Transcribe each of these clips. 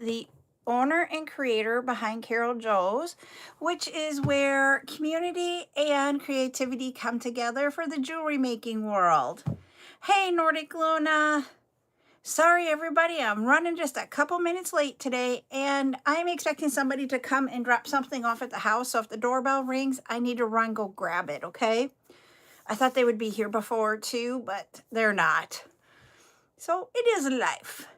the owner and creator behind CarolJo's, which is where community and creativity come together for the jewelry making world. Hey, Nordic Luna. Sorry, everybody, I'm running just a couple minutes late today, and I'm expecting somebody to come and drop something off at the house. So if the doorbell rings, I need to run, go grab it, okay? I thought they would be here before too, but they're not. So it is life.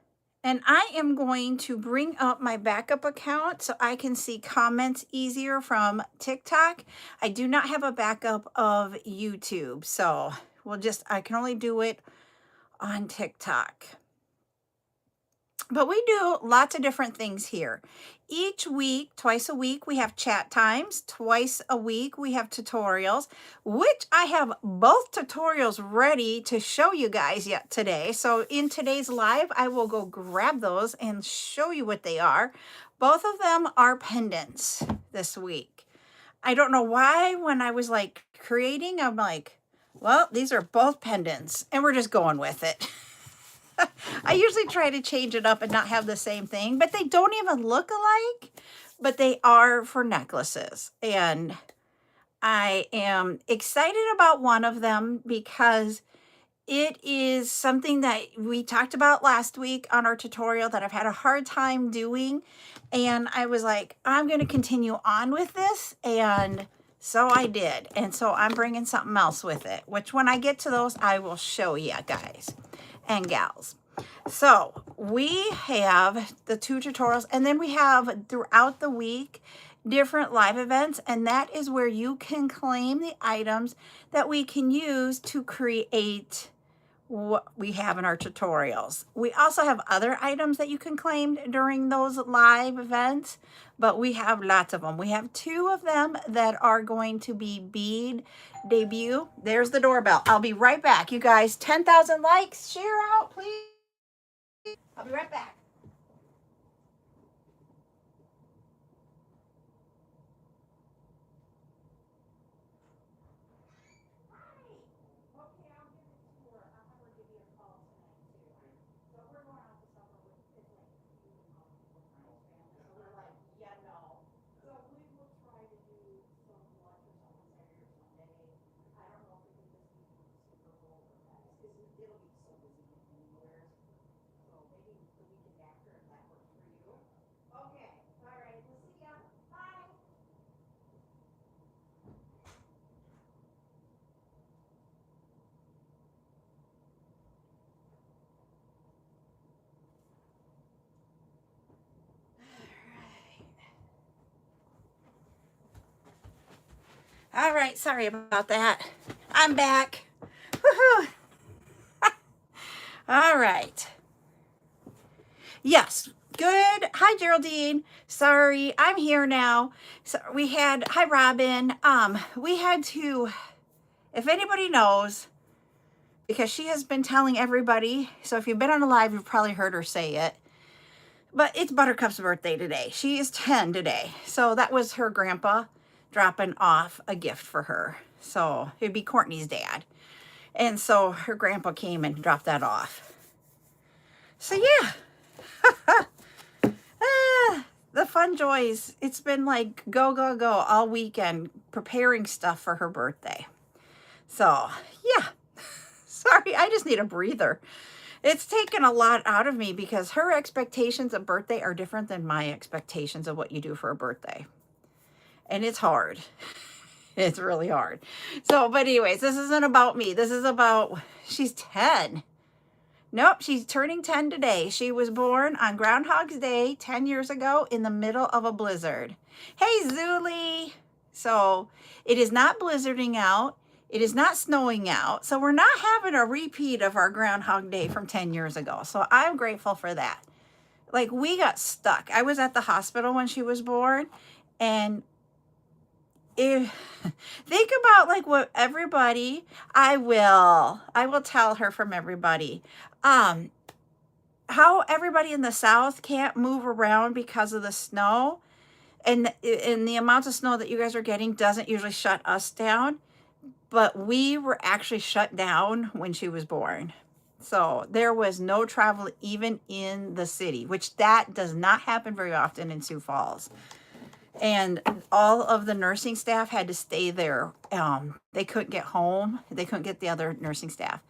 And I am going to bring up my backup account so I can see comments easier from TikTok. I do not have a backup of YouTube, so I can only do it on TikTok. But we do lots of different things here. Each week, twice a week, we have chat times. Twice a week, we have tutorials, which I have both tutorials ready to show you guys yet today. So in today's live, I will go grab those and show you what they are. Both of them are pendants this week. I don't know why when I was like creating, I'm like, well, these are both pendants and we're just going with it. I usually try to change it up and not have the same thing, but they don't even look alike, but they are for necklaces. And I am excited about one of them because it is something that we talked about last week on our tutorial that I've had a hard time doing. And I was like, I'm going to continue on with this. And so I did. And so I'm bringing something else with it, which when I get to those, I will show you guys and gals. So we have the two tutorials, and then we have throughout the week different live events, and that is where you can claim the items that we can use to create what we have in our tutorials. We also have other items that you can claim during those live events, but we have lots of them. We have two of them that are going to be bead debut. There's the doorbell. I'll be right back. You guys, 10,000 likes, share out, please. I'll be right back. All right, sorry about that. I'm back. Woohoo! All right. Yes, good. Hi, Geraldine. Sorry, I'm here now. So hi, Robin. We had to, if anybody knows, because she has been telling everybody, so if you've been on a live, you've probably heard her say it, but it's Buttercup's birthday today. She is 10 today. So that was her grandpa dropping off a gift for her. So it'd be Courtney's dad. And so her grandpa came and dropped that off. So yeah. The fun joys. It's been like go, go, go all weekend preparing stuff for her birthday. So yeah. Sorry, I just need a breather. It's taken a lot out of me because her expectations of birthday are different than my expectations of what you do for a birthday. And it's hard. It's really hard. So, but anyways, this isn't about me. This is about, she's 10. Nope, she's turning 10 today. She was born on Groundhog's Day 10 years ago in the middle of a blizzard. Hey, Zuli. So it is not blizzarding out. It is not snowing out. So we're not having a repeat of our Groundhog Day from 10 years ago. So I'm grateful for that. Like, we got stuck. I was at the hospital when she was born, and think about like what everybody, I will tell her from everybody, how everybody in the South can't move around because of the snow, and the amount of snow that you guys are getting doesn't usually shut us down, but we were actually shut down when she was born. So there was no travel even in the city, which that does not happen very often in Sioux Falls. And all of the nursing staff had to stay there. They couldn't get home. They couldn't get the other nursing staff.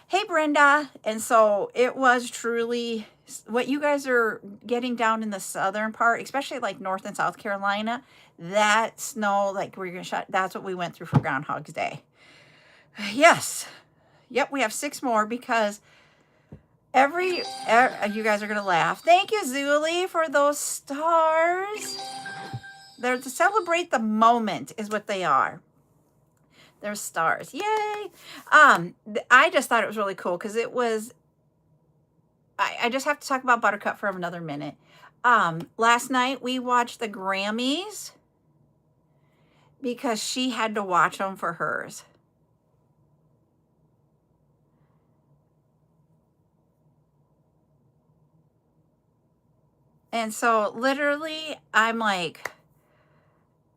Hey, Brenda. And so it was truly what you guys are getting down in the southern part, especially like North and South Carolina, that snow, like we're going to shut, that's what we went through for Groundhog's Day. Yes. Yep, we have 6 more because you guys are going to laugh. Thank you, Zuli, for those stars. They're to celebrate the moment is what they are. They're stars. Yay. I just thought it was really cool because it was, I just have to talk about Buttercup for another minute. Last night we watched the Grammys because she had to watch them for hers. And so literally I'm like,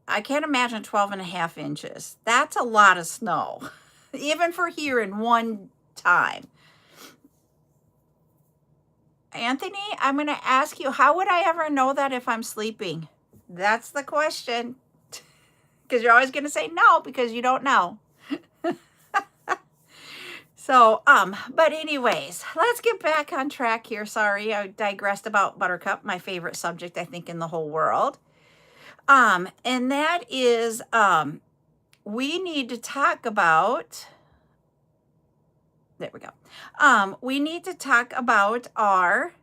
I can't imagine 12.5 inches. That's a lot of snow, even for here in one time. Anthony, I'm going to ask you, how would I ever know that if I'm sleeping? That's the question. Because you're always going to say no because you don't know. So, but anyways, let's get back on track here. Sorry, I digressed about Buttercup, my favorite subject, I think, in the whole world. And that is, we need to talk about, there we go. We need to talk about our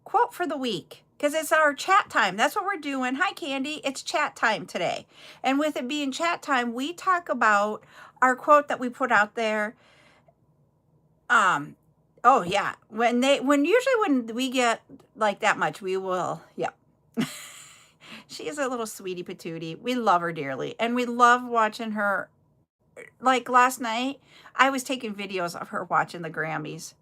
quote for the week because it's our chat time. That's what we're doing. Hi, Candy. It's chat time today. And with it being chat time, we talk about our quote that we put out there. Oh yeah. When we get like that much, we will, yeah. She is a little sweetie patootie. We love her dearly. And we love watching her. Like last night, I was taking videos of her watching the Grammys.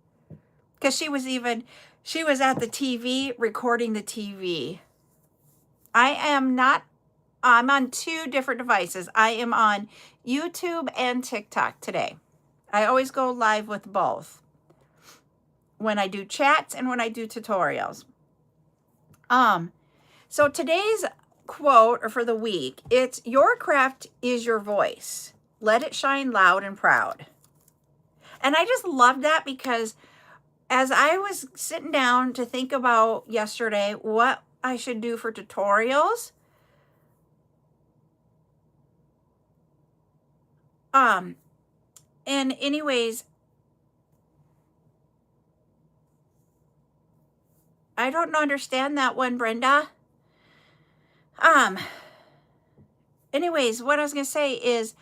Because she was at the TV, recording the TV. I'm on 2 different devices. I am on YouTube and TikTok today. I always go live with both. When I do chats and when I do tutorials. So today's quote or for the week, it's your craft is your voice. Let it shine loud and proud. And I just love that because as I was sitting down to think about yesterday what I should do for tutorials, and anyways, I don't understand that one, Brenda. Anyways, what I was going to say is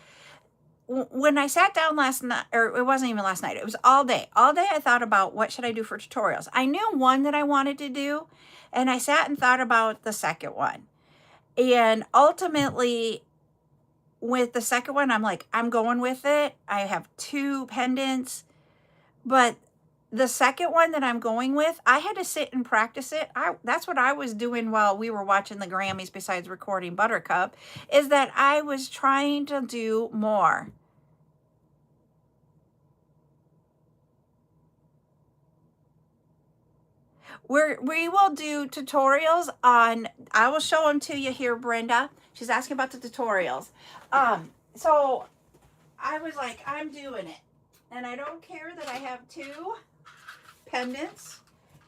when I sat down last night, or it wasn't even last night, it was all day. All day I thought about what should I do for tutorials. I knew one that I wanted to do, and I sat and thought about the second one. And ultimately, with the second one, I'm like, I'm going with it. I have 2 pendants, but the second one that I'm going with, I had to sit and practice it. That's what I was doing while we were watching the Grammys besides recording Buttercup, is that I was trying to do more. We will do tutorials on, I will show them to you here, Brenda. She's asking about the tutorials. So I was like, I'm doing it. And I don't care that I have 2 pendants.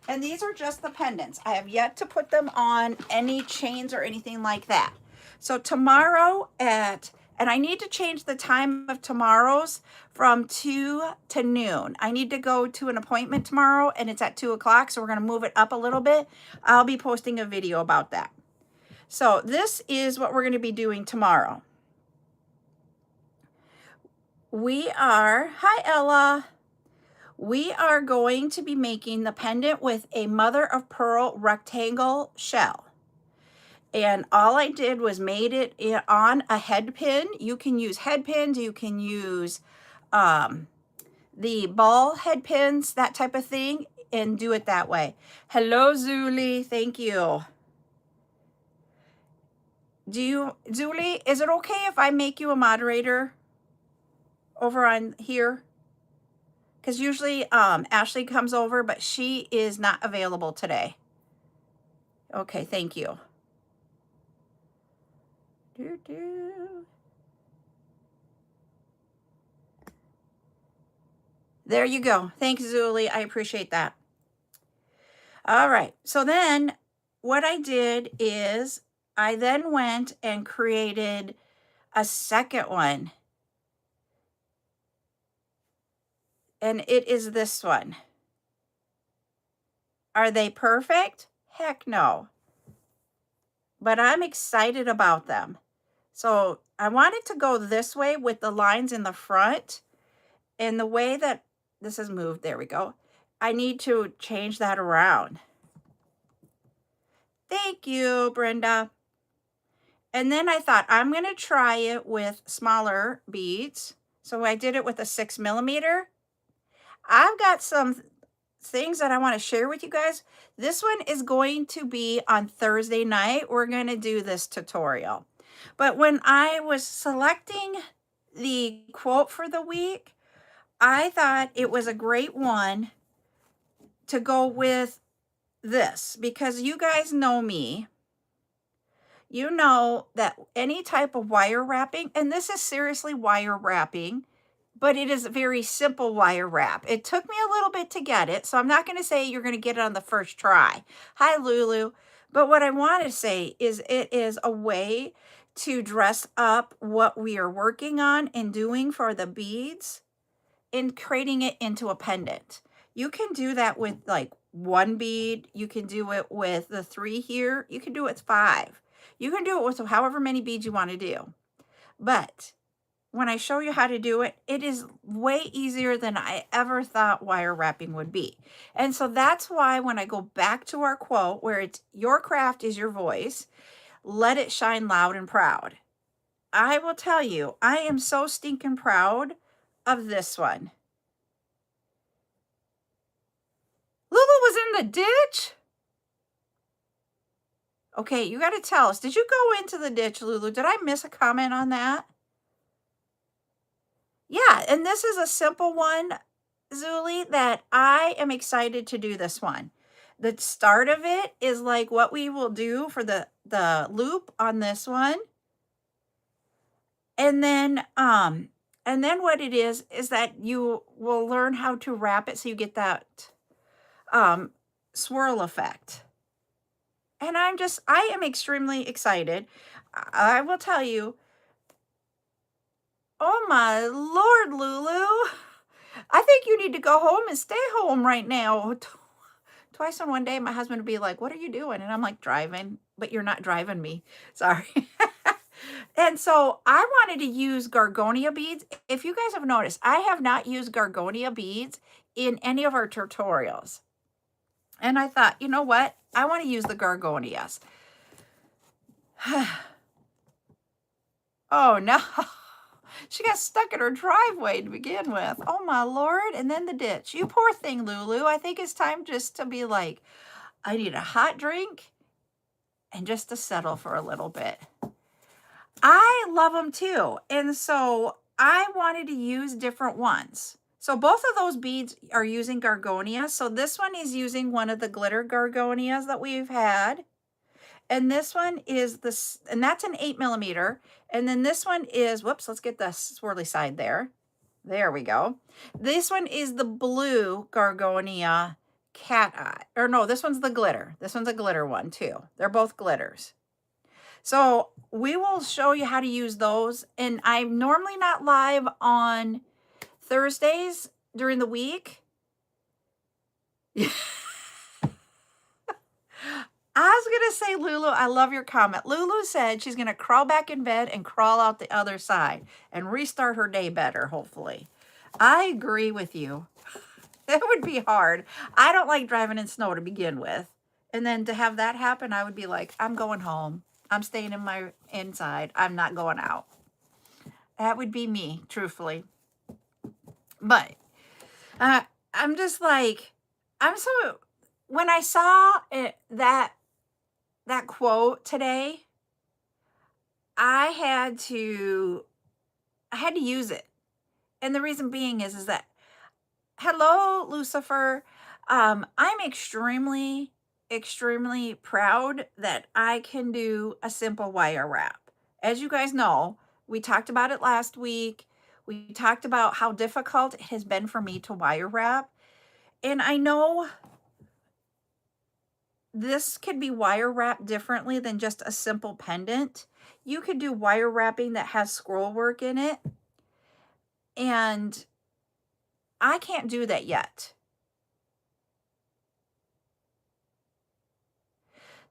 And these are just the pendants. I have yet to put them on any chains or anything like that. So tomorrow and I need to change the time of tomorrow's from 2 to noon. I need to go to an appointment tomorrow and it's at 2 o'clock. So we're going to move it up a little bit. I'll be posting a video about that. So this is what we're going to be doing tomorrow. Hi Ella. We are going to be making the pendant with a mother of pearl rectangle shell. And all I did was made it on a head pin. You can use head pins. You can use the ball head pins, that type of thing, and do it that way. Hello, Zuli. Thank you. Zuli, is it okay if I make you a moderator over on here? because usually Ashley comes over, but she is not available today. Okay, thank you. There you go. Thanks, Zuli. I appreciate that. All right. So then what I did is I then went and created a second one. And it is this one. Are they perfect? Heck no. But I'm excited about them. So I wanted to go this way with the lines in the front. And the way that this is moved, there we go. I need to change that around. Thank you, Brenda. And then I thought I'm going to try it with smaller beads. So I did it with a 6mm. I've got some things that I want to share with you guys. This one is going to be on Thursday night. We're going to do this tutorial. But when I was selecting the quote for the week, I thought it was a great one to go with this, because you guys know me. You know that any type of wire wrapping, and this is seriously wire wrapping, but it is a very simple wire wrap. It took me a little bit to get it, so I'm not going to say you're going to get it on the first try. Hi, Lulu. But what I want to say is it is a way to dress up what we are working on and doing for the beads and creating it into a pendant. You can do that with like one bead. You can do it with the 3 here. You can do it with 5. You can do it with however many beads you want to do. But when I show you how to do it, it is way easier than I ever thought wire wrapping would be. And so that's why when I go back to our quote where it's your craft is your voice, let it shine loud and proud. I will tell you, I am so stinking proud of this one. Lulu was in the ditch? Okay, you got to tell us. Did you go into the ditch, Lulu? Did I miss a comment on that? Yeah, and this is a simple one, Zuli, that I am excited to do this one. The start of it is like what we will do for the loop on this one. And then what it is that you will learn how to wrap it so you get that swirl effect. And I am extremely excited. I will tell you, oh my Lord, Lulu, I think you need to go home and stay home right now. Twice in one day, my husband would be like, what are you doing? And I'm like, driving, but you're not driving me. Sorry. And so I wanted to use Gorgonia beads. If you guys have noticed, I have not used Gorgonia beads in any of our tutorials. And I thought, you know what? I want to use the Gorgonias. Oh, no. She got stuck in her driveway to begin with. Oh, my Lord. And then the ditch. You poor thing, Lulu. I think it's time just to be like, I need a hot drink and just to settle for a little bit. I love them too. And so I wanted to use different ones. So both of those beads are using Gorgonia. So this one is using one of the glitter Gorgonias that we've had. And this one is this, and that's an 8mm. And then this one is, whoops, let's get the swirly side there. There we go. This one is the blue Gorgonia cat eye. Or no, this one's the glitter. This one's a glitter one too. They're both glitters. So we will show you how to use those. And I'm normally not live on Thursdays during the week. I was going to say, Lulu, I love your comment. Lulu said she's going to crawl back in bed and crawl out the other side and restart her day better, hopefully. I agree with you. That would be hard. I don't like driving in snow to begin with. And then to have that happen, I would be like, I'm going home. I'm staying in my inside. I'm not going out. That would be me, truthfully. But I'm just like, when I saw that quote today, I had to use it. And the reason being is that Hello, Lucifer. I'm extremely proud that I can do a simple wire wrap. As you guys know, we talked about it last week. We talked about how difficult it has been for me to wire wrap. And I know this could be wire wrapped differently than just a simple pendant. You could do wire wrapping that has scroll work in it. And I can't do that yet.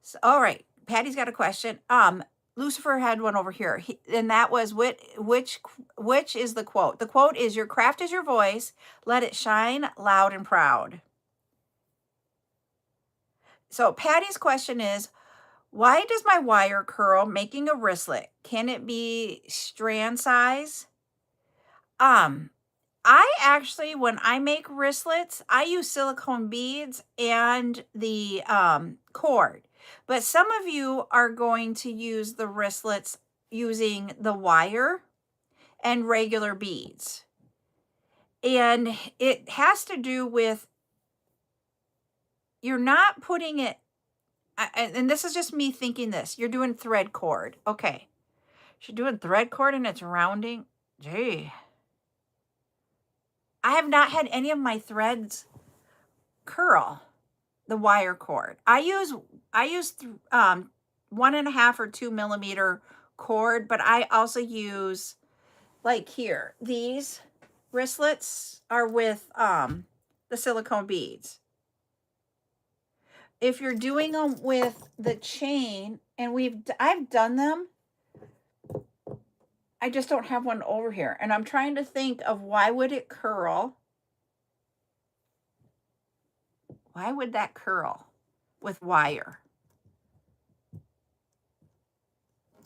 So, all right, Patty's got a question. Lucifer had one over here, and that was which is the quote? The quote is, "Your craft is your voice. Let it shine loud and proud." So Patty's question is, why does my wire curl making a wristlet? Can it be strand size? Um, I actually, when I make wristlets, I use silicone beads and the cord. But some of you are going to use the wristlets using the wire and regular beads. And it has to do with, you're not putting it, and this is just me thinking this, you're doing thread cord. Okay. You're doing thread cord and it's rounding. Gee. I have not had any of my threads curl. The wire cord. I use 1.5 or 2 millimeter cord, but I also use, like here, these wristlets are with the silicone beads. If you're doing them with the chain, and I've done them, I just don't have one over here, and I'm trying to think of why would it curl. Why would that curl with wire?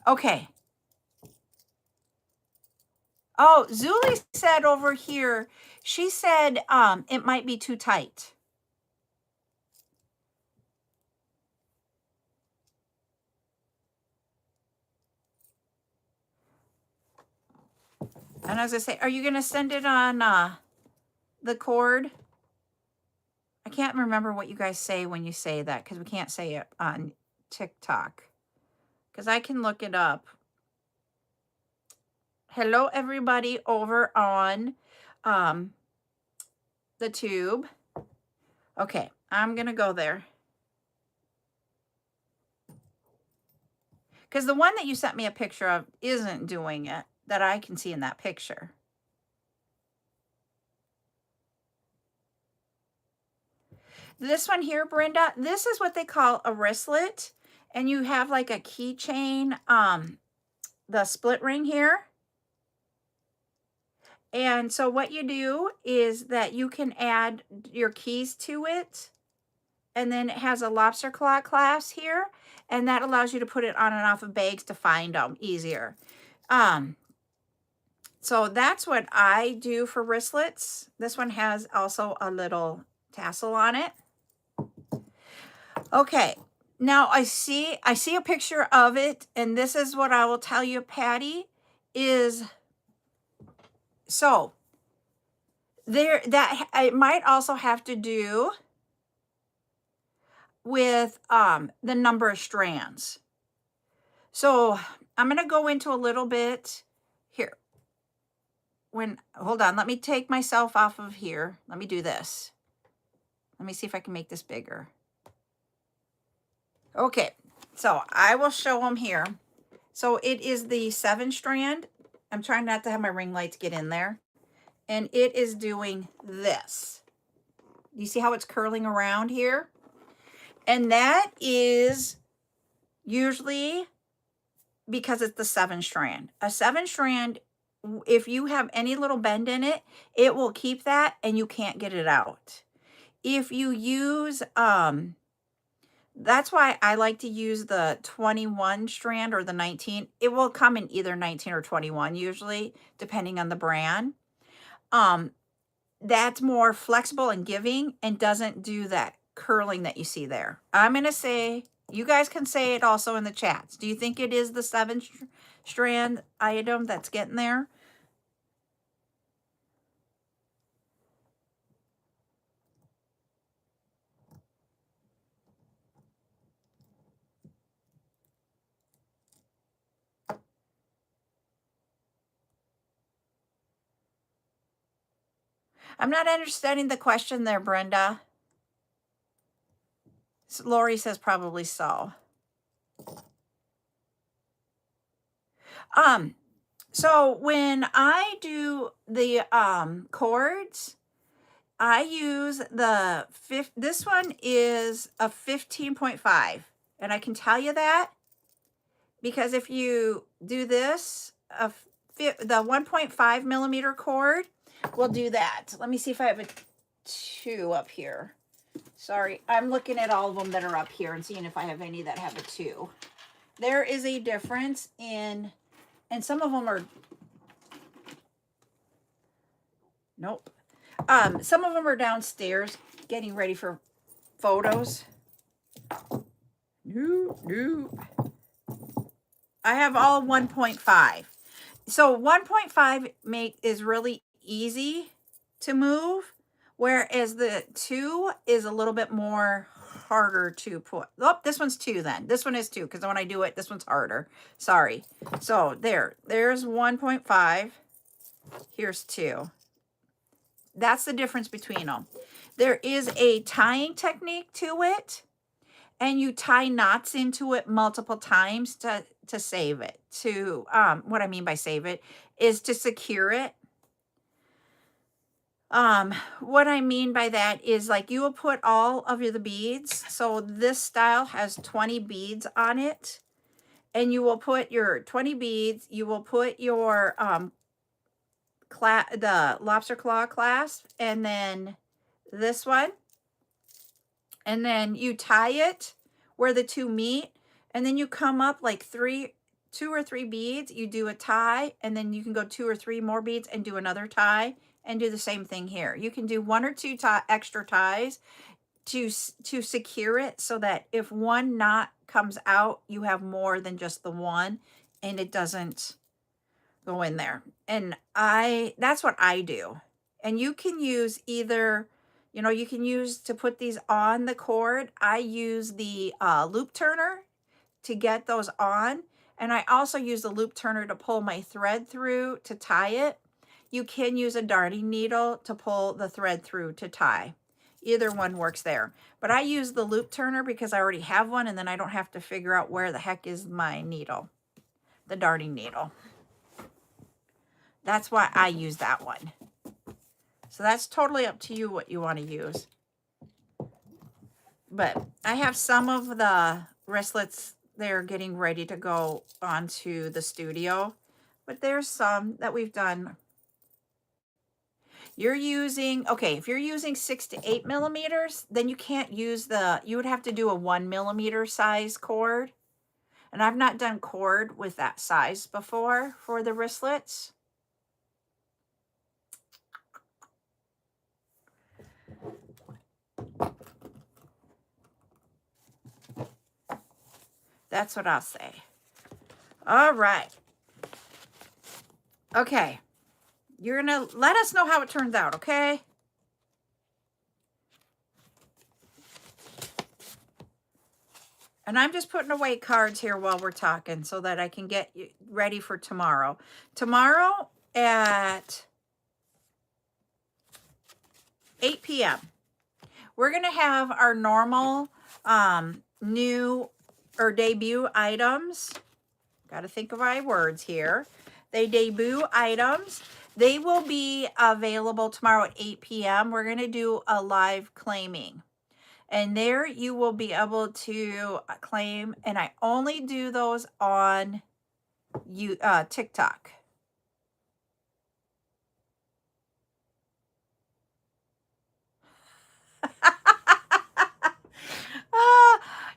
Okay. Oh, Zuli said over here, she said it might be too tight. And as I say, are you going to send it on the cord? I can't remember what you guys say when you say that, because we can't say it on TikTok. Because I can look it up. Hello, everybody over on the tube. Okay, I'm going to go there. Because the one that you sent me a picture of isn't doing it that I can see in that picture. This one here, Brenda, this is what they call a wristlet. And you have like a keychain, the split ring here. And so what you do is that you can add your keys to it. And then it has a lobster claw clasp here. And that allows you to put it on and off of bags to find them easier. So that's what I do for wristlets. This one has also a little tassel on it. Okay, now I see a picture of it, and this is what I will tell you, Patty, is so there, that it might also have to do with the number of strands. So I'm going to go into a little bit here. Hold on, let me take myself off of here. Let me do this. Let me see if I can make this bigger. Okay, so I will show them here. So it is the 7 strand. I'm trying not to have my ring lights get in there. And it is doing this. You see how it's curling around here? And that is usually because it's the 7 strand. A 7 strand, if you have any little bend in it, it will keep that and you can't get it out. If you use, that's why I like to use the 21 strand or the 19. It will come in either 19 or 21 usually, depending on the brand. That's more flexible and giving and doesn't do that curling that you see there. I'm going to say, you guys can say it also in the chats. Do you think it is the 7 strand item that's getting there? I'm not understanding the question there, Brenda. Lori says probably so. So when I do the cords, I use the this one is a 15.5, and I can tell you that because if you do this, the 1.5 millimeter cord will do that. Let me see if I have a 2 up here. Sorry, I'm looking at all of them that are up here and seeing if I have any that have a 2. There is a difference in, and some of them are, nope. Some of them are downstairs getting ready for photos. Nope. I have all 1.5. So 1.5 is really easy to move, whereas the 2 is a little bit more harder to put. Oh, this one's 2 then. This one is 2 because when I do it, this one's harder. Sorry. So there's 1.5. Here's 2. That's the difference between them. There is a tying technique to it, and you tie knots into it multiple times to save it. What I mean by save it is to secure it. What I mean by that is like you will put all of the beads. So this style has 20 beads on it, and you will put your 20 beads. You will put your the lobster claw clasp, and then this one, and then you tie it where the 2 meet, and then you come up like 2 or 3 beads, you do a tie, and then you can go 2 or 3 more beads and do another tie and do the same thing here. You can do 1 or 2 extra ties to secure it so that if one knot comes out, you have more than just the one and it doesn't go in there. And that's what I do. And you can use either, you can use to put these on the cord. I use the loop turner to get those on. And I also use the loop turner to pull my thread through to tie it. You can use a darning needle to pull the thread through to tie. Either one works there. But I use the loop turner because I already have one, and then I don't have to figure out where the heck is my needle, the darning needle. That's why I use that one. So that's totally up to you what you want to use. But I have some of the wristlets, they're getting ready to go onto the studio. But there's some that we've done. You're using, okay, if you're using 6 to 8 millimeters, then you can't use you would have to do a 1 millimeter size cord. And I've not done cord with that size before for the wristlets. That's what I'll say. All right. Okay. You're going to let us know how it turns out, okay? And I'm just putting away cards here while we're talking so that I can get you ready for tomorrow. Tomorrow at 8 p.m. we're going to have our normal new or debut items. Got to think of my words here. They debut items. They will be available tomorrow at 8 p.m. We're going to do a live claiming. And there you will be able to claim. And I only do those on TikTok.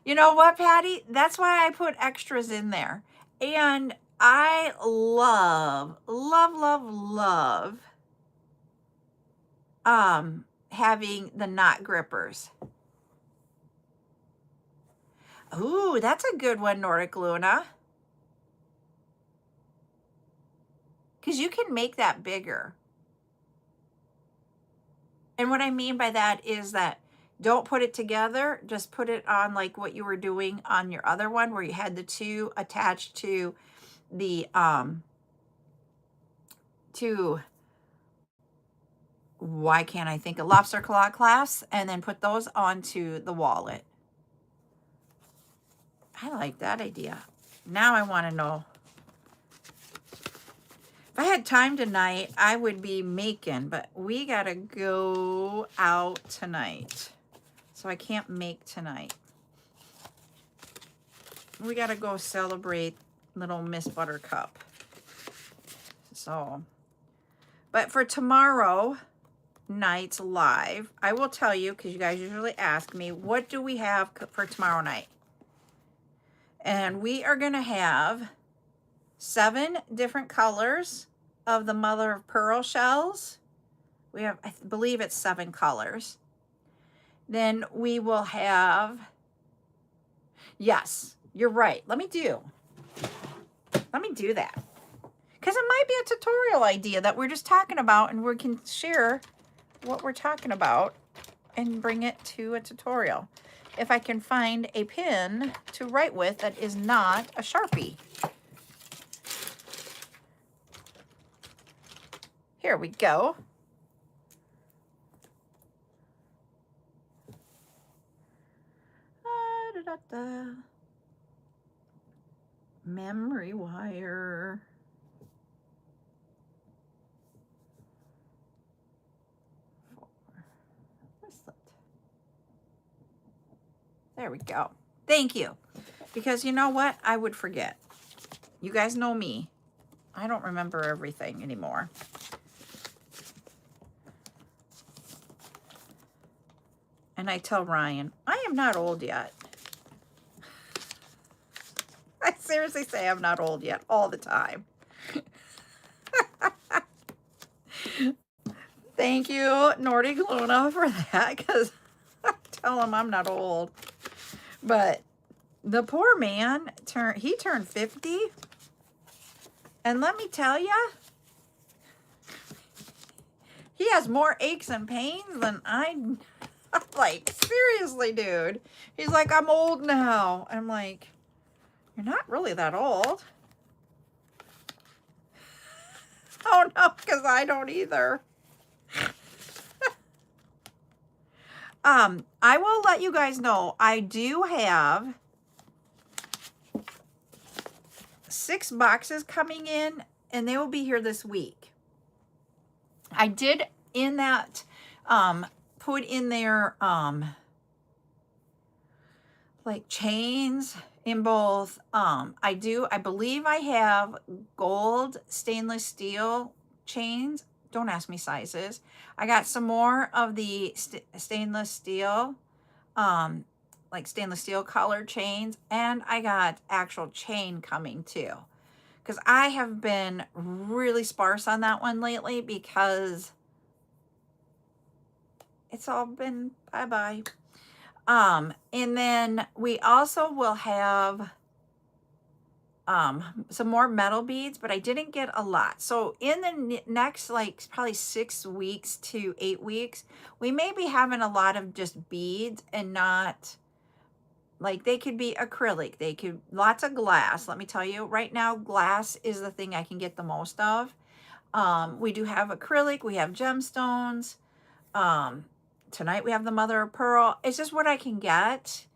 You know what, Patty? That's why I put extras in there. And I love having the knot grippers. Ooh, that's a good one, Nordic Luna. Because you can make that bigger. And what I mean by that is that don't put it together. Just put it on like what you were doing on your other one where you had the 2 attached to the why can't I think of lobster claw clasps and then put those onto the wallet? I like that idea. Now I want to know. If I had time tonight, I would be making, but we got to go out tonight. So I can't make tonight. We got to go celebrate little Miss Buttercup. So, but for tomorrow night's live, I will tell you, because you guys usually ask me, what do we have for tomorrow night? And we are going to have 7 different colors of the mother of pearl shells. We have, I believe it's 7 colors. Then we will have, yes, you're right. Let me do that. Because it might be a tutorial idea that we're just talking about, and we can share what we're talking about and bring it to a tutorial. If I can find a pen to write with that is not a Sharpie. Here we go. Memory wire. There we go. Thank you. Because you know what? I would forget. You guys know me. I don't remember everything anymore. And I tell Ryan, I am not old yet. I seriously say I'm not old yet all the time. Thank you, Nordic Luna, for that, because I tell him I'm not old. But the poor man, he turned 50. And let me tell you, he has more aches and pains than I'm like, seriously, dude. He's like, I'm old now. I'm like, you're not really that old. Oh, no, because I don't either. I will let you guys know, I do have 6 boxes coming in, and they will be here this week. I did in that, put in there, like chains in both, I believe I have gold stainless steel chains. Don't ask me sizes. I got some more of the stainless steel, like stainless steel colored chains, and I got actual chain coming too. Because I have been really sparse on that one lately because it's all been bye-bye. And then we also will have some more metal beads, but I didn't get a lot. So in the next, like, probably 6 weeks to 8 weeks, we may be having a lot of just beads and not, like, they could be acrylic. They could, lots of glass. Let me tell you, right now, glass is the thing I can get the most of. We do have acrylic. We have gemstones. Tonight we have the mother of pearl. It's just what I can get.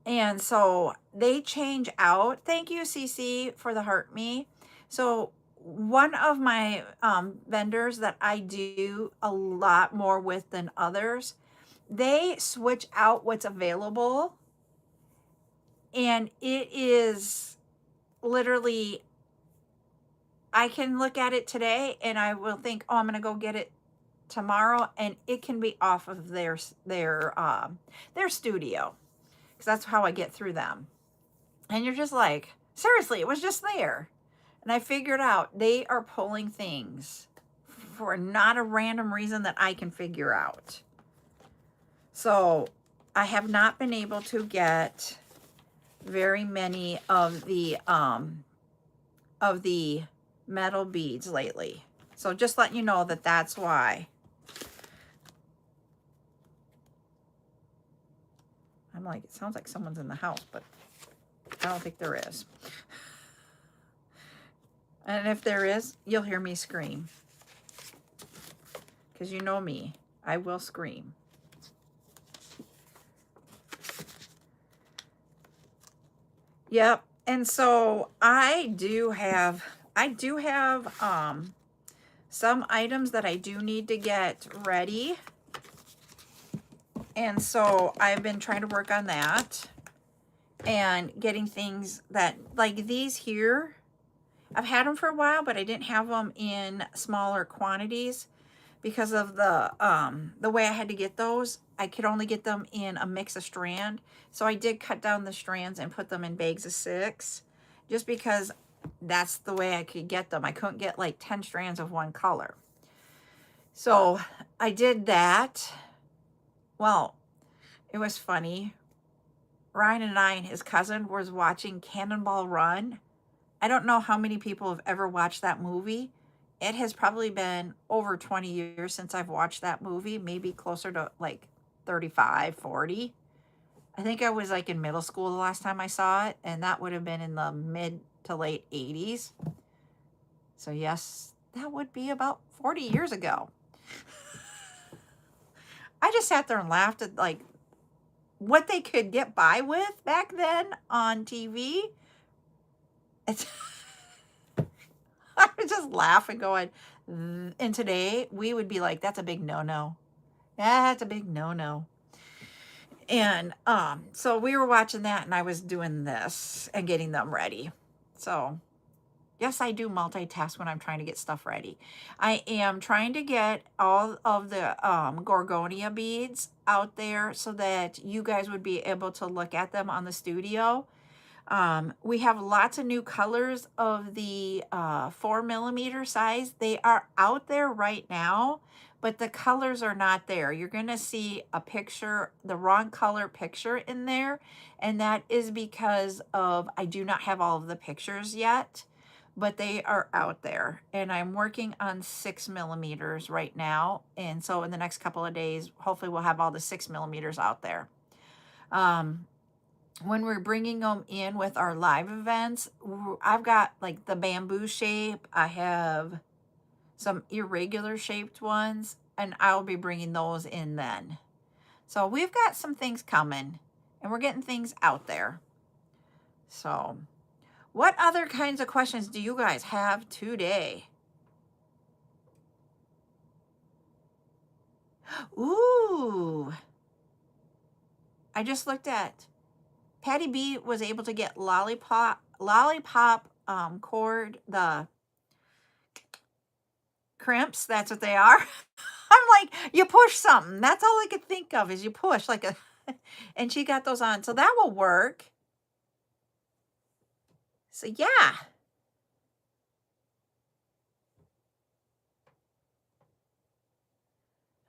And so they change out. Thank you, CC, for the heart me. So one of my vendors that I do a lot more with than others, they switch out what's available. And it is literally, I can look at it today and I will think, oh, I'm going to go get it tomorrow. And it can be off of their studio. Because that's how I get through them. And you're just like, seriously, it was just there. And I figured out they are pulling things for not a random reason that I can figure out. So I have not been able to get very many of the metal beads lately. So just letting you know that that's why. I'm like, it sounds like someone's in the house, but I don't think there is. And if there is, you'll hear me scream. because you know me, I will scream. Yep. And so I do have some items that I do need to get ready. And so I've been trying to work on that and getting things that, like these here, I've had them for a while, but I didn't have them in smaller quantities because of the way I had to get those. I could only get them in a mix of strand. So I did cut down the strands and put them in bags of 6 just because that's the way I could get them. I couldn't get like 10 strands of one color. So I did that. Well, it was funny. Ryan and I and his cousin was watching Cannonball Run. I don't know how many people have ever watched that movie. It has probably been over 20 years since I've watched that movie, maybe closer to like 35, 40. I think I was like in middle school the last time I saw it, and that would have been in the mid to late 80s. So yes, that would be about 40 years ago. I just sat there and laughed at like what they could get by with back then on TV. It's I was just laughing going, and today we would be like, that's a big no-no. That's a big no-no. And so we were watching that and I was doing this and getting them ready. So yes, I do multitask when I'm trying to get stuff ready. I am trying to get all of the Gorgonia beads out there so that you guys would be able to look at them on the studio. We have lots of new colors of the 4mm size. They are out there right now, but the colors are not there. You're going to see a picture, the wrong color picture in there, and that is because of I do not have all of the pictures yet, but they are out there. And I'm working on 6mm right now, and so in the next couple of days, hopefully we'll have all the 6mm out there. When we're bringing them in with our live events, I've got like the bamboo shape. I have some irregular shaped ones, and I'll be bringing those in then. So we've got some things coming, and we're getting things out there. So what other kinds of questions do you guys have today? Ooh, I just looked at Patty B was able to get lollipop cord, the crimps, that's what they are. I'm like, you push something. That's all I could think of is you push like a, and she got those on. So that will work. So yeah.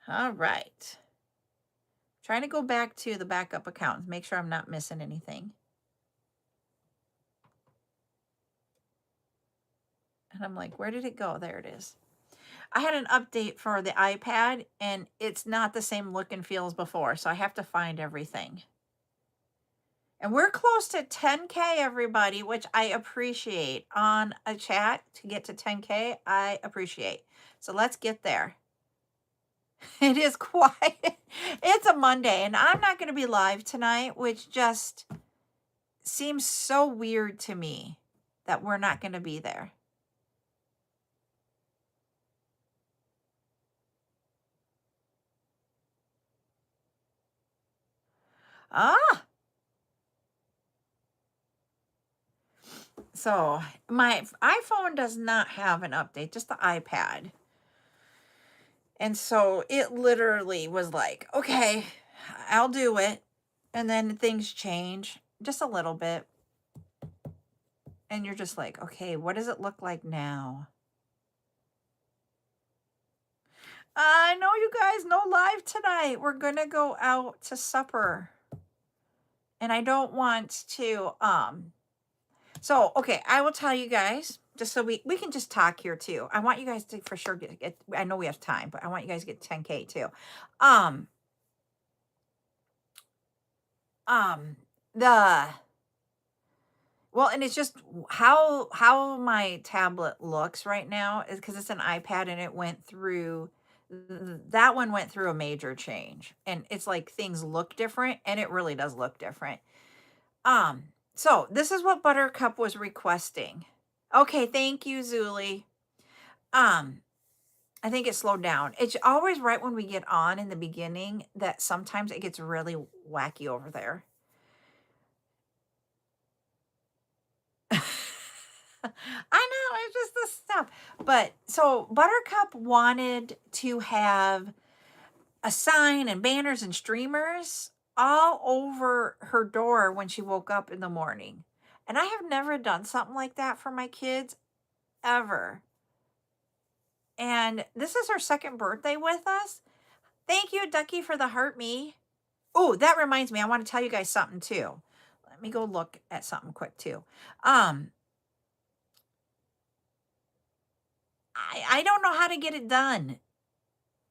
All right. Trying to go back to the backup account and make sure I'm not missing anything. And I'm like, where did it go? There it is. I had an update for the iPad and it's not the same look and feel as before. So I have to find everything. And we're close to 10K, everybody, which I appreciate. On a chat to get to 10K, I appreciate. So let's get there. It is quiet. It's a Monday, and I'm not going to be live tonight, which just seems so weird to me that we're not going to be there. Ah! So my iPhone does not have an update, just the iPad. And so it literally was like, okay, I'll do it. And then things change just a little bit. And you're just like, okay, what does it look like now? I know you guys, no live tonight. We're going to go out to supper. And I don't want to, so, okay, I will tell you guys, just so we can just talk here too. I want you guys to for sure get, I know we have time, but I want you guys to get 10K too. Well, and it's just how my tablet looks right now is because it's an iPad and it went through That one went through a major change, and it's like things look different, and it really does look different. Um, so this is what Buttercup was requesting. Okay, thank you, Zuli. Um, I think it slowed down. It's always right when we get on in the beginning that sometimes it gets really wacky over there. I know, it's just the stuff. But so Buttercup wanted to have a sign and banners and streamers all over her door when she woke up in the morning. And I have never done something like that for my kids ever. And this is her second birthday with us. Thank you, Ducky, for the heart me. Oh, that reminds me, I want to tell you guys something too. Let me go look at something quick too. Um, I don't know how to get it done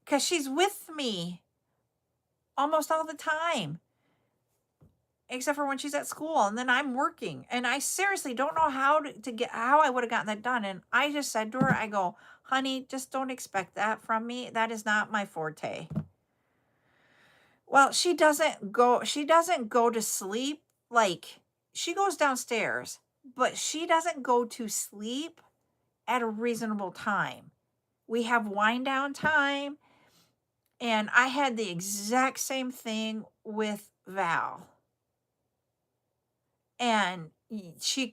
because she's with me almost all the time, except for when she's at school and then I'm working. And I seriously don't know how I would have gotten that done. And I just said to her, I go, honey, just don't expect that from me. That is not my forte. Well, she doesn't go to sleep. Like, she goes downstairs, but she doesn't go to sleep at a reasonable time. We have wind down time, and I had the exact same thing with Val. And she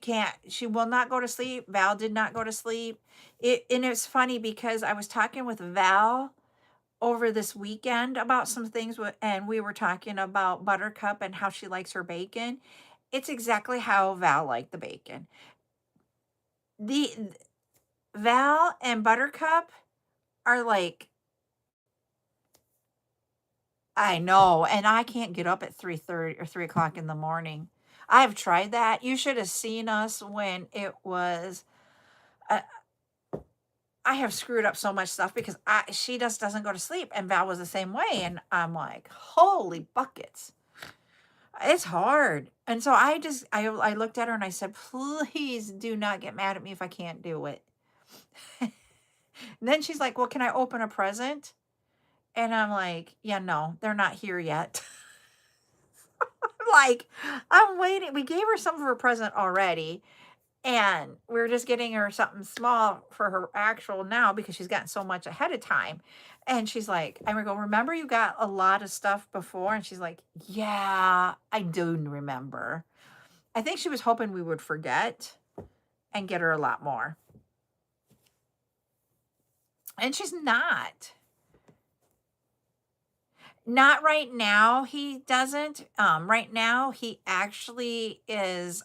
will not go to sleep. Val did not go to sleep. And it's funny because I was talking with Val over this weekend about some things, and we were talking about Buttercup and how she likes her bacon. It's exactly how Val liked the bacon. The Val and Buttercup are like, I know, and I can't get up at 3:30 or 3 o'clock in the morning. I've tried that. You should have seen us when it was. Uh, I have screwed up so much stuff because she just doesn't go to sleep, and Val was the same way, and I'm like, holy buckets. It's hard. And so I looked at her and I said, "Please do not get mad at me if I can't do it." And then she's like, "Well, can I open a present?" And I'm like, "Yeah, no, they're not here yet." Like, I'm waiting. We gave her some of her present already, and we're just getting her something small for her actual now because she's gotten so much ahead of time. And she's like, I go, "Remember you got a lot of stuff before?" And she's like, "Yeah, I do remember." I think she was hoping we would forget and get her a lot more. And she's not. Not right now, he doesn't. Right now, he actually is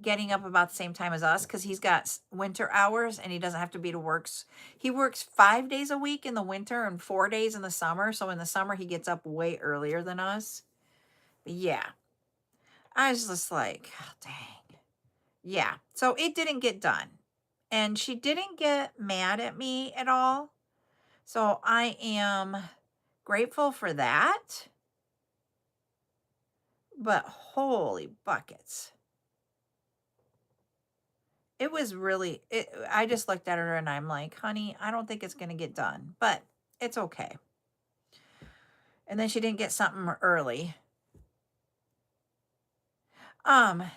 getting up about the same time as us because he's got winter hours and he doesn't have to be to work. He works 5 days a week in the winter and 4 days in the summer. So in the summer, he gets up way earlier than us. But yeah, I was just like, oh, dang. Yeah. So it didn't get done. And she didn't get mad at me at all. So I am grateful for that. But holy buckets. It was really I just looked at her and I'm like, "Honey, I don't think it's going to get done, but it's okay." And then she didn't get something early.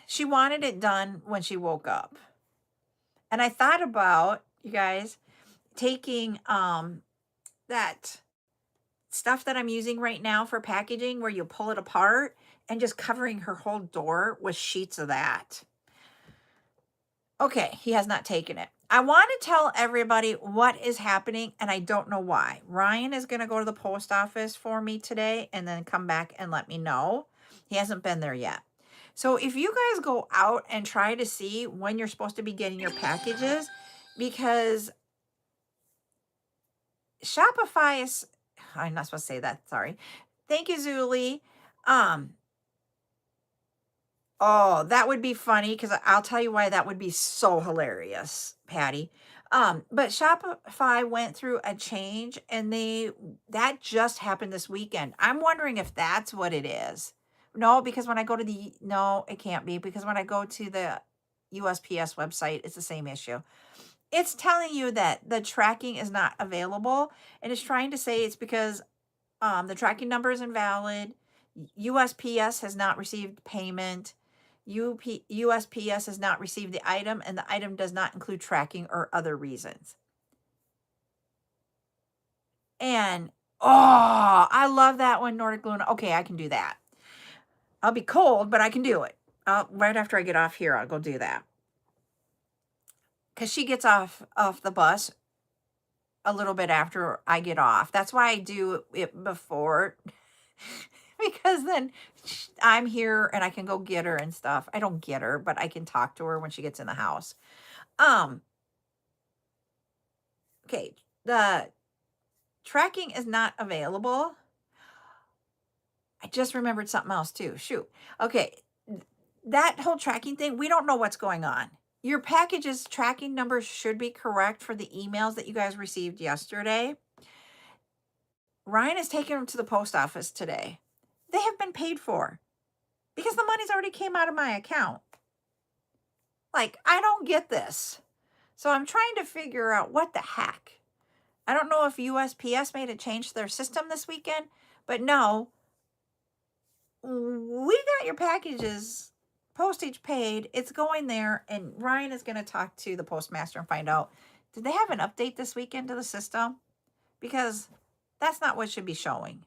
She wanted it done when she woke up. And I thought about, you guys, taking that stuff that I'm using right now for packaging where you pull it apart and just covering her whole door with sheets of that. Okay, he has not taken it. I want to tell everybody what is happening, and I don't know why. Ryan is going to go to the post office for me today and then come back and let me know. He hasn't been there yet. So if you guys go out and try to see when you're supposed to be getting your packages, because Shopify is, I'm not supposed to say that, sorry. Thank you, Zuli. Um, Oh, that would be funny because I'll tell you why that would be so hilarious, Patty. But Shopify went through a change and that just happened this weekend. I'm wondering if that's what it is. No, because when I go to no, it can't be because when I go to the USPS website, it's the same issue. it's telling you that the tracking is not available, and it's trying to say it's because the tracking number is invalid. USPS has not received payment. USPS has not received the item, and the item does not include tracking or other reasons. And oh, I love that one, Nordic Luna. Okay, I can do that. I'll be cold, but I can do it. Right after I get off here, I'll go do that. Because she gets off the bus a little bit after I get off. That's why I do it before. Because then I'm here and I can go get her and stuff. I don't get her, but I can talk to her when she gets in the house. Okay, the tracking is not available. I just remembered something else too. Shoot. Okay, that whole tracking thing, we don't know what's going on. Your package's tracking numbers should be correct for the emails that you guys received yesterday. Ryan is taking them to the post office today. They have been paid for because the money's already came out of my account. Like, I don't get this. So I'm trying to figure out what the heck. I don't know if USPS made a change to their system this weekend, but no, we got your packages, postage paid. It's going there, and Ryan is going to talk to the postmaster and find out, did they have an update this weekend to the system? Because that's not what should be showing.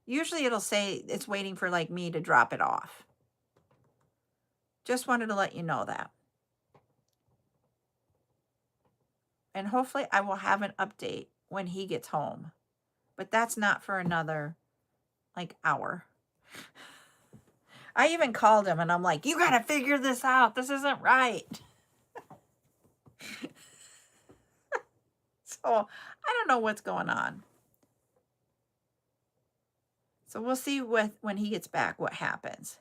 Usually it'll say it's waiting for like me to drop it off. Just wanted to let you know that. And hopefully I will have an update when he gets home. But that's not for another like hour. I even called him and I'm like, you got to figure this out. This isn't right. So I don't know what's going on. So we'll see when he gets back what happens.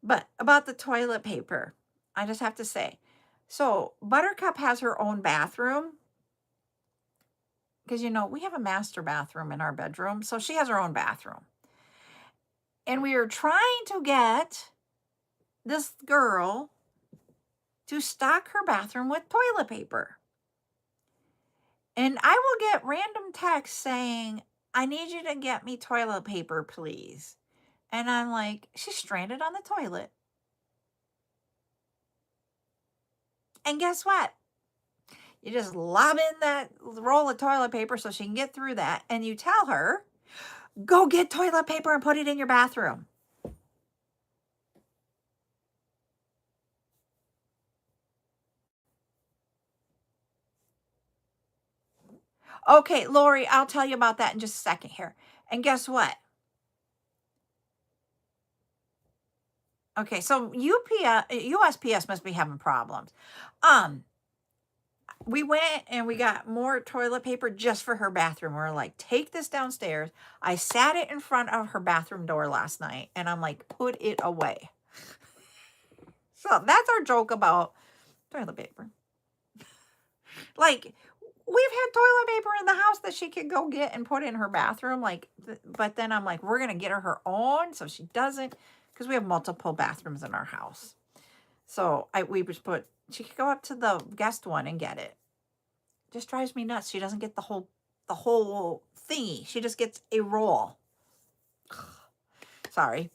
But about the toilet paper, I just have to say, so Buttercup has her own bathroom. Because, we have a master bathroom in our bedroom. So she has her own bathroom. And we are trying to get this girl to stock her bathroom with toilet paper. And I will get random texts saying, I need you to get me toilet paper, please. And I'm like, she's stranded on the toilet. And guess what? You just lob in that roll of toilet paper so she can get through that. And you tell her, go get toilet paper and put it in your bathroom. Okay, Lori, I'll tell you about that in just a second here. And guess what? Okay, so USPS must be having problems. We went and we got more toilet paper just for her bathroom. We're like, take this downstairs. I sat it in front of her bathroom door last night and I'm like, put it away. So that's our joke about toilet paper. Like, we've had toilet paper in the house that she could go get and put in her bathroom. But then I'm like, we're going to get her own so she doesn't, because we have multiple bathrooms in our house. So we just she could go up to the guest one and get it. Just drives me nuts. She doesn't get the whole thingy. She just gets a roll. Sorry.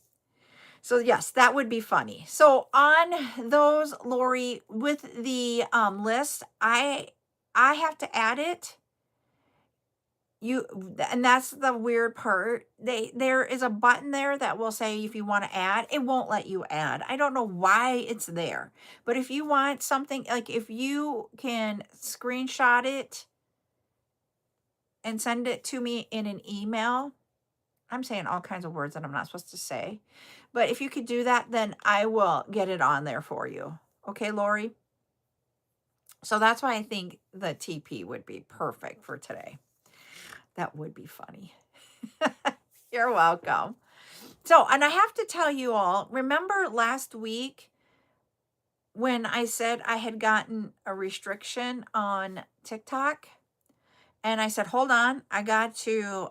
So yes, that would be funny. So on those, Lori, with the list, I have to add it. And that's the weird part. There is a button there that will say if you want to add. It won't let you add. I don't know why it's there. But if you want something, like if you can screenshot it and send it to me in an email. I'm saying all kinds of words that I'm not supposed to say. But if you could do that, then I will get it on there for you. Okay, Lori? So that's why I think the TP would be perfect for today. That would be funny. You're welcome. So, and I have to tell you all, remember last week when I said I had gotten a restriction on TikTok? And I said, hold on, I got to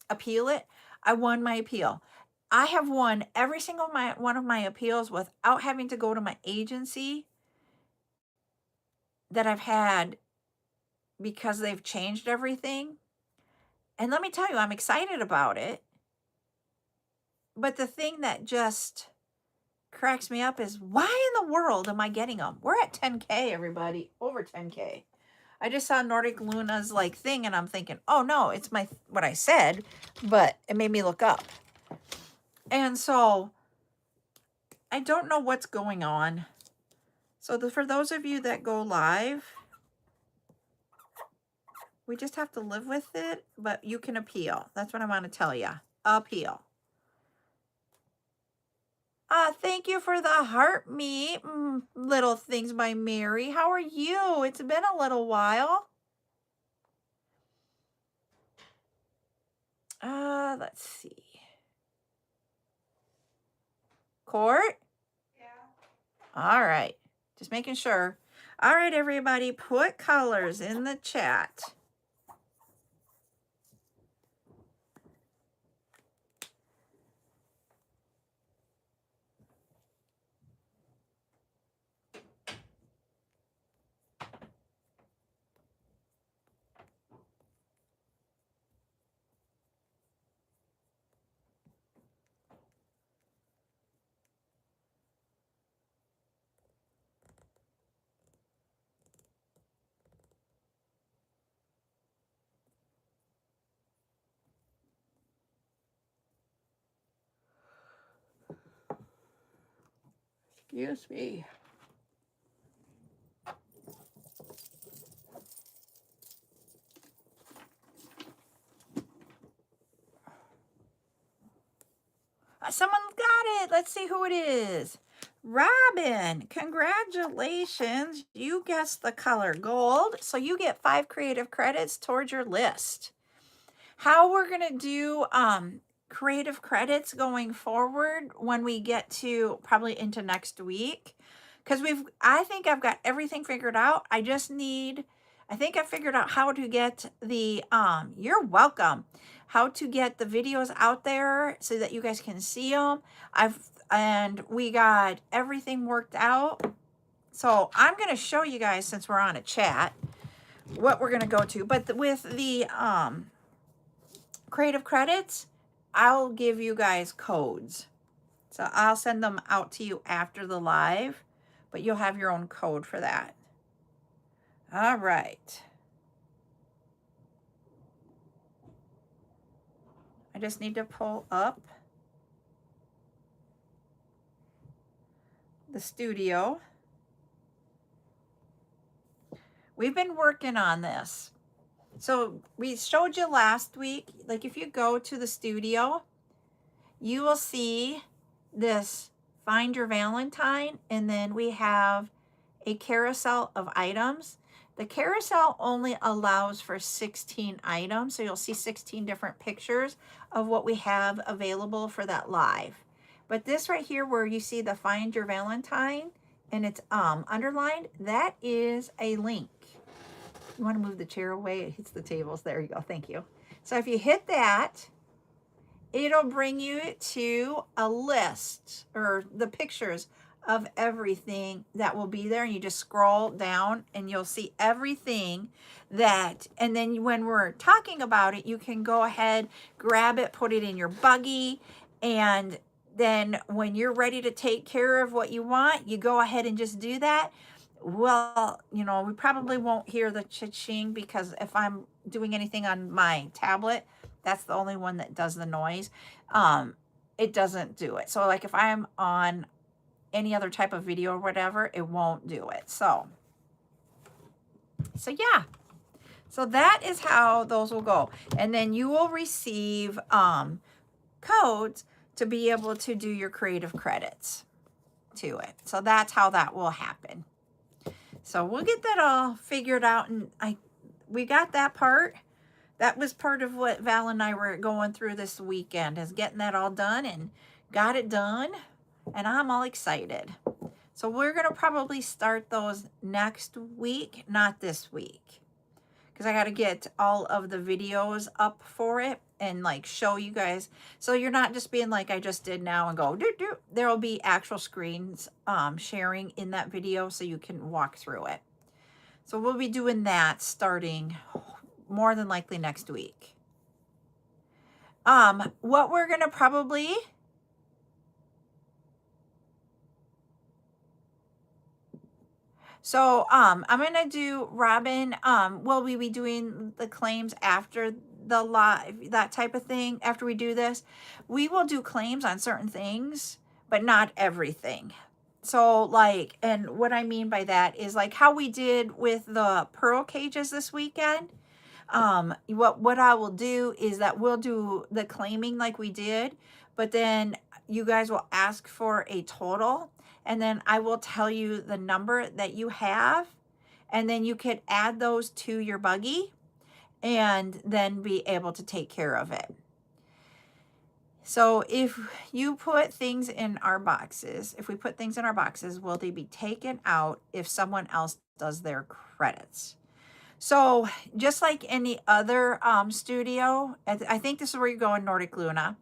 appeal it. I won my appeal. I have won every single one of my appeals without having to go to my agency that I've had because they've changed everything. And let me tell you, I'm excited about it. But the thing that just cracks me up is, why in the world am I getting them? We're at 10K, everybody, over 10K. I just saw Nordic Luna's like thing and I'm thinking, oh no, it's what I said, but it made me look up. And so I don't know what's going on. So for those of you that go live, we just have to live with it, but you can appeal. That's what I want to tell you. Appeal. Thank you for the heart meat. Little Things by Mary. How are you? It's been a little while. Let's see. Court? Yeah. All right. Just making sure. All right, everybody, put colors in the chat. Excuse me. Someone got it. Let's see who it is. Robin, congratulations. You guessed the color gold. So you get 5 creative credits towards your list. How we're going to do creative credits going forward when we get to probably into next week. Because I think I've got everything figured out. I think I figured out how to get the, you're welcome, how to get the videos out there so that you guys can see them. And we got everything worked out. So I'm going to show you guys, since we're on a chat, what we're going to go to. But with the creative credits, I'll give you guys codes. So I'll send them out to you after the live, but you'll have your own code for that. All right. I just need to pull up the studio. We've been working on this. So we showed you last week, like if you go to the studio, you will see this Find Your Valentine, and then we have a carousel of items. The carousel only allows for 16 items, so you'll see 16 different pictures of what we have available for that live. But this right here where you see the Find Your Valentine and it's underlined, that is a link. You want to move the chair away? It hits the tables. There you go. Thank you. So if you hit that, it'll bring you to a list or the pictures of everything that will be there. And you just scroll down and you'll see everything that, and then when we're talking about it, you can go ahead, grab it, put it in your buggy. And then when you're ready to take care of what you want, you go ahead and just do that. Well, you know, we probably won't hear the cha-ching because if I'm doing anything on my tablet, that's the only one that does the noise. It doesn't do it. So like if I'm on any other type of video or whatever, it won't do it. So yeah. So that is how those will go. And then you will receive codes to be able to do your creative credits to it. So that's how that will happen. So we'll get that all figured out, and we got that part. That was part of what Val and I were going through this weekend, is getting that all done, and got it done, and I'm all excited. So we're going to probably start those next week, not this week, because I got to get all of the videos up for it, and like show you guys. So you're not just being like I just did now and go, doo, doo. There will be actual screens sharing in that video so you can walk through it. So we'll be doing that starting more than likely next week. What we're going to probably... So, I'm going to do Robin, will we be doing the claims after the live, that type of thing? After we do this, we will do claims on certain things, but not everything. So like, and what I mean by that is like how we did with the pearl cages this weekend. What I will do is that we'll do the claiming like we did, but then you guys will ask for a total, and then I will tell you the number that you have, and then you could add those to your buggy and then be able to take care of it. So if you put things in our boxes, if we put things in our boxes, will they be taken out if someone else does their credits? So just like any other studio, I think this is where you're going, Nordic Luna.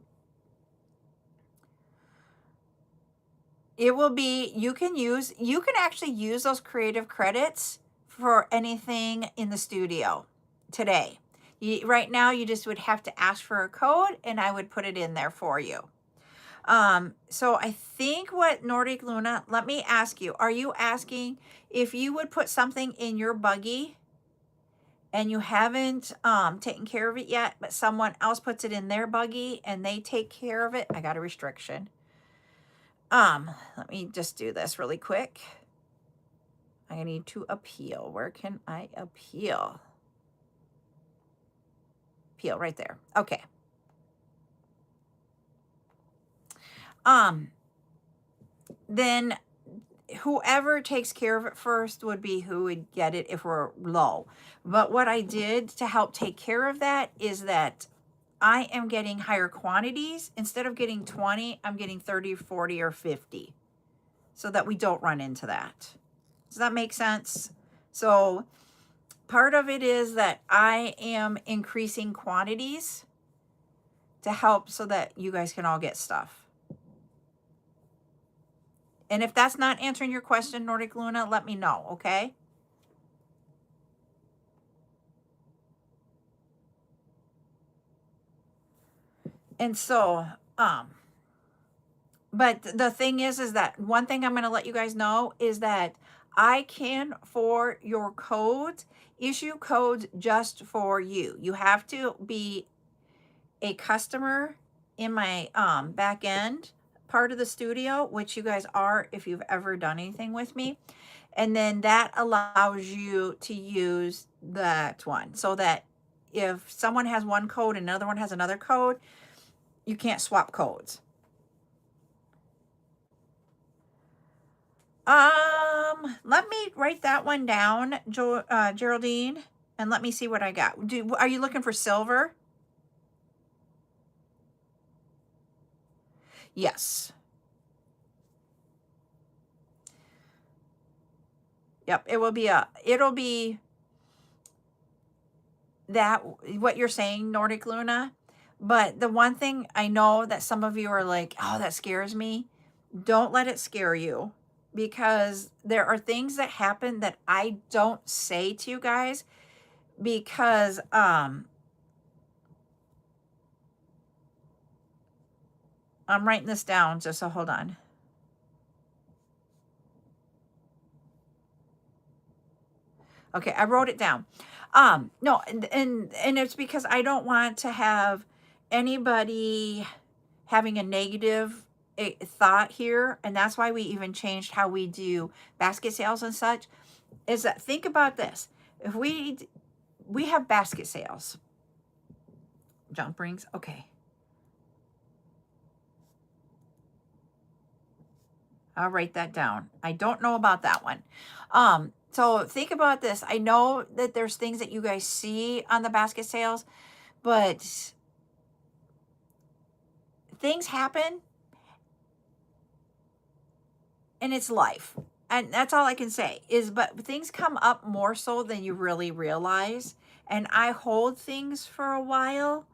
It will be, you can actually use those creative credits for anything in the studio today. Right now, you just would have to ask for a code and I would put it in there for you. So I think what Nordic Luna, let me ask you, are you asking if you would put something in your buggy and you haven't taken care of it yet, but someone else puts it in their buggy and they take care of it? I got a restriction. Let me just do this really quick. I need to appeal. Where can I appeal? Appeal right there. Okay. Then whoever takes care of it first would be who would get it if we're low. But what I did to help take care of that is that I am getting higher quantities. Instead of getting 20, I'm getting 30, 40, or 50 so that we don't run into that. Does that make sense? So part of it is that I am increasing quantities to help so that you guys can all get stuff. And if that's not answering your question, Nordic Luna, let me know, okay? And so, but the thing is that one thing I'm going to let you guys know is that I can, for your codes, issue codes just for you. You have to be a customer in my back end part of the studio, which you guys are if you've ever done anything with me. And then that allows you to use that one so that if someone has one code and another one has another code, you can't swap codes. Let me write that one down, Geraldine, and let me see what I got. Are you looking for silver? Yes. Yep, it'll be that, what you're saying, Nordic Luna. But the one thing I know that some of you are like, oh, that scares me. Don't let it scare you, because there are things that happen that I don't say to you guys because I'm writing this down, just so hold on. Okay, I wrote it down. No, and it's because I don't want to have anybody having a negative thought here, and that's why we even changed how we do basket sales and such. Is that, think about this: if we have basket sales, junk rings, okay. I'll write that down. I don't know about that one. So think about this. I know that there's things that you guys see on the basket sales, but things happen and it's life. And that's all I can say is, but things come up more so than you really realize. And I hold things for a while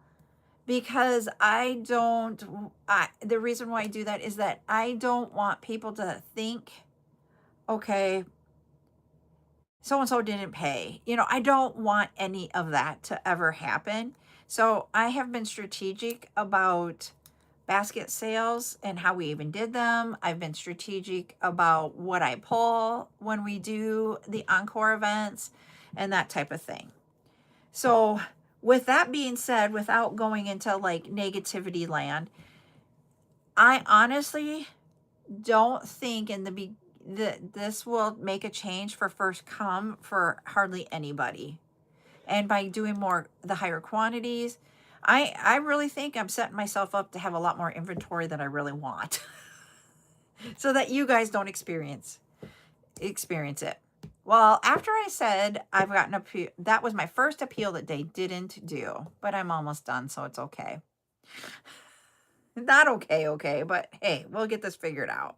because the reason why I do that is that I don't want people to think, okay, so and so didn't pay. I don't want any of that to ever happen. So I have been strategic about basket sales and how we even did them. I've been strategic about what I pull when we do the encore events and that type of thing. So, with that being said, without going into like negativity land, I honestly don't think that this will make a change for first come for hardly anybody. And by doing the higher quantities, I really think I'm setting myself up to have a lot more inventory than I really want. So that you guys don't experience it. Well, after I said I've gotten appeal, that was my first appeal that they didn't do, but I'm almost done, so it's okay. Not okay, but hey, we'll get this figured out.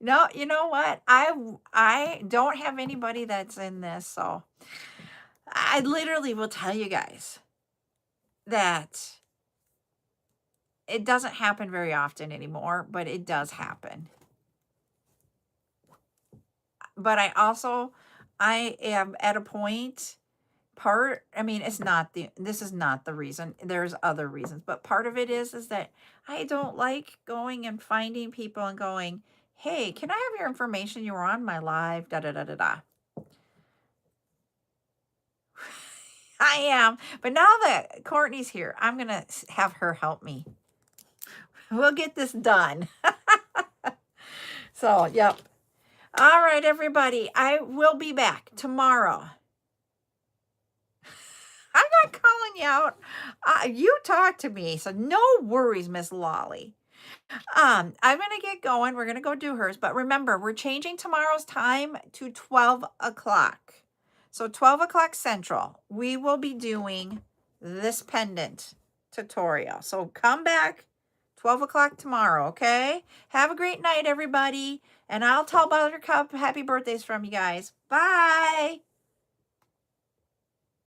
No, you know what? I don't have anybody that's in this, so I literally will tell you guys that it doesn't happen very often anymore, but it does happen. But I am at a point, this is not the reason. There's other reasons, but part of it is that I don't like going and finding people and going, "Hey, can I have your information? You were on my live, da da da da da." I am. But now that Courtney's here, I'm going to have her help me. We'll get this done. So, yep. All right, everybody. I will be back tomorrow. I'm not calling you out. You talk to me, so no worries, Miss Lolly. I'm gonna get going. We're gonna go do hers, but remember, we're changing tomorrow's time to 12 o'clock. So 12 o'clock Central, we will be doing this pendant tutorial. So come back 12 o'clock tomorrow, okay? Have a great night, everybody. And I'll tell Buttercup happy birthdays from you guys. Bye.